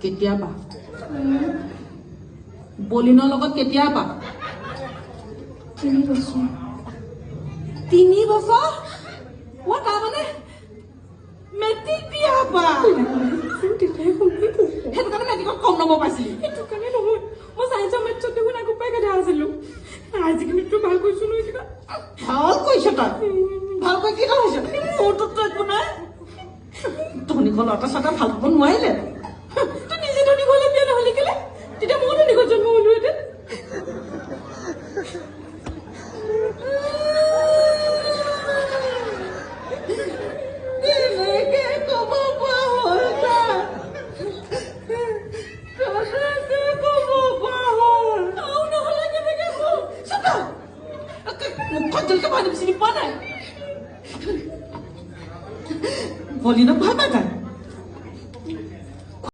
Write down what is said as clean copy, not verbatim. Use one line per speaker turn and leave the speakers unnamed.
কেতিয়াবা বলিনৰ লগত কেতিয়াবা
3 বছৰ
3 বছৰ ও তাৰমানে মেট্ৰিক দিয়া পা সেইটো কাৰণে মেট্ৰিকত কম নম্বৰ পাইছিলি
সেইটো কাৰণে নহয় মই চাইন্সৰ মেথছত দেখোন আগৰ পৰাই গাধা আছিলো আজিকালিতো ভাল কৈছো নহয় কিবা
ভাল কৈছ তই ভালকৈ কি কৈছ মোৰতো একো নাই ধনী ঘৰ ল'ৰা ছাত্ৰ ভাল হ'ব নোৱাৰিলে
তই নিজে ধনী ঘৰলৈ বিয়া নহ'লি কেলে তেতিয়া ময়ো ধনী ঘৰত জন্ম হ'লোহেঁতেন
বলিনক ভাল পাই